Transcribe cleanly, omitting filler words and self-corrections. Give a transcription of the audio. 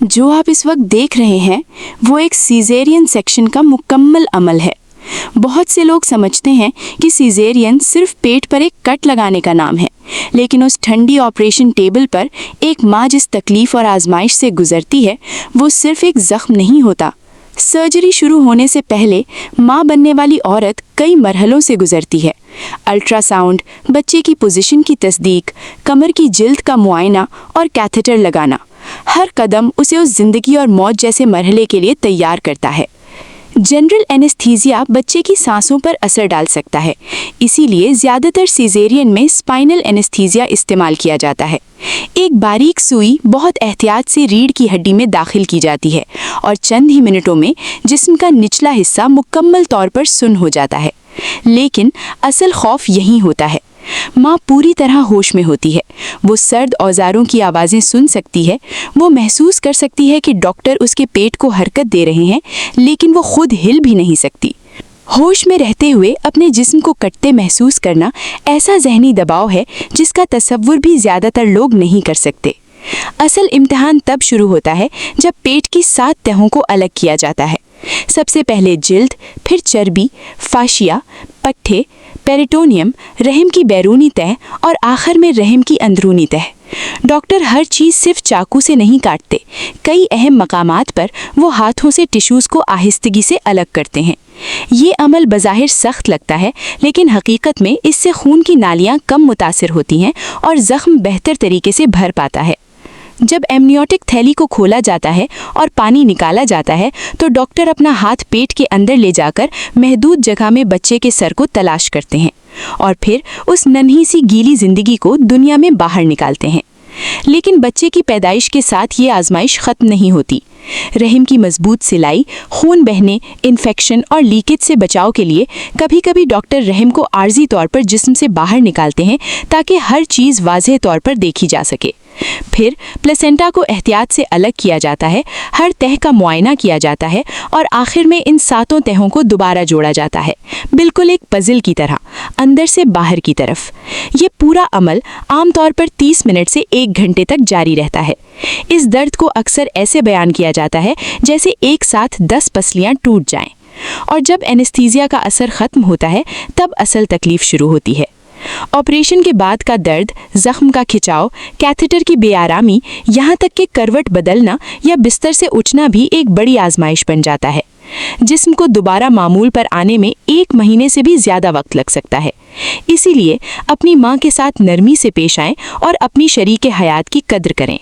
جو آپ اس وقت دیکھ رہے ہیں وہ ایک سیزیرین سیکشن کا مکمل عمل ہے۔ بہت سے لوگ سمجھتے ہیں کہ سیزیرین صرف پیٹ پر ایک کٹ لگانے کا نام ہے، لیکن اس ٹھنڈی آپریشن ٹیبل پر ایک ماں جس تکلیف اور آزمائش سے گزرتی ہے وہ صرف ایک زخم نہیں ہوتا۔ سرجری شروع ہونے سے پہلے ماں بننے والی عورت کئی مرحلوں سے گزرتی ہے۔ الٹرا ساؤنڈ، بچے کی پوزیشن کی تصدیق، کمر کی جلد کا معائنہ اور کیتھیٹر لگانا، ہر قدم اسے اس زندگی اور موت جیسے مرحلے کے لیے تیار کرتا ہے۔ جنرل اینستھیزیا بچے کی سانسوں پر اثر ڈال سکتا ہے، اسی لیے زیادہ تر سیزیرین میں اسپائنل اینستھیزیا استعمال کیا جاتا ہے۔ ایک باریک سوئی بہت احتیاط سے ریڑھ کی ہڈی میں داخل کی جاتی ہے اور چند ہی منٹوں میں جسم کا نچلا حصہ مکمل طور پر سن ہو جاتا ہے۔ لیکن اصل خوف یہی ہوتا ہے۔ ماں پوری طرح ہوش میں ہوتی ہے، وہ سرد اوزاروں کی آوازیں سن سکتی ہے، وہ محسوس کر سکتی ہے کہ ڈاکٹر اس کے پیٹ کو حرکت دے رہے ہیں، لیکن وہ خود ہل بھی نہیں سکتی۔ ہوش میں رہتے ہوئے اپنے جسم کو کٹتے محسوس کرنا ایسا ذہنی دباؤ ہے جس کا تصور بھی زیادہ تر لوگ نہیں کر سکتے۔ اصل امتحان تب شروع ہوتا ہے جب پیٹ کی 7 تہوں کو الگ کیا جاتا ہے۔ سب سے پہلے جلد، پھر چربی، فاشیا، پٹھے، پیریٹونیم، رحم کی بیرونی تہہ اور آخر میں رحم کی اندرونی تہہ۔ ڈاکٹر ہر چیز صرف چاقو سے نہیں کاٹتے، کئی اہم مقامات پر وہ ہاتھوں سے ٹشوز کو آہستگی سے الگ کرتے ہیں۔ یہ عمل بظاہر سخت لگتا ہے، لیکن حقیقت میں اس سے خون کی نالیاں کم متاثر ہوتی ہیں اور زخم بہتر طریقے سے بھر پاتا ہے۔ جب ایمنیوٹک تھیلی کو کھولا جاتا ہے اور پانی نکالا جاتا ہے تو ڈاکٹر اپنا ہاتھ پیٹ کے اندر لے جا کر محدود جگہ میں بچے کے سر کو تلاش کرتے ہیں اور پھر اس ننھی سی گیلی زندگی کو دنیا میں باہر نکالتے ہیں۔ لیکن بچے کی پیدائش کے ساتھ یہ آزمائش ختم نہیں ہوتی۔ رحم کی مضبوط سلائی، خون بہنے، انفیکشن اور لیکیج سے بچاؤ کے لیے کبھی کبھی ڈاکٹر رحم کو عارضی طور پر جسم سے باہر نکالتے ہیں تاکہ ہر چیز واضح طور پر دیکھی جا سکے۔ پھر پلیسنٹا کو احتیاط سے الگ کیا جاتا ہے، ہر تہہ کا معائنہ کیا جاتا ہے اور آخر میں ان 7 تہوں کو دوبارہ جوڑا جاتا ہے، بالکل ایک پزل کی طرح، اندر سے باہر کی طرف۔ یہ پورا عمل عام طور پر 30 منٹ سے 1 گھنٹے تک جاری رہتا ہے۔ اس درد کو اکثر ایسے بیان کیا جاتا ہے جیسے ایک ساتھ 10 پسلیاں ٹوٹ جائیں۔ اور جب اینستھیزیا کا اثر ختم ہوتا ہے تب اصل تکلیف شروع ہوتی ہے۔ آپریشن کے بعد کا درد، زخم کا کھچاؤ، کیتھیٹر کی بے آرامی، یہاں تک کہ کروٹ بدلنا یا بستر سے اٹھنا بھی ایک بڑی آزمائش بن جاتا ہے۔ جسم کو دوبارہ معمول پر آنے میں 1 مہینے سے بھی زیادہ وقت لگ سکتا ہے۔ اسی لیے اپنی ماں کے ساتھ نرمی سے پیش آئیں اور اپنی شریک حیات کی قدر کریں۔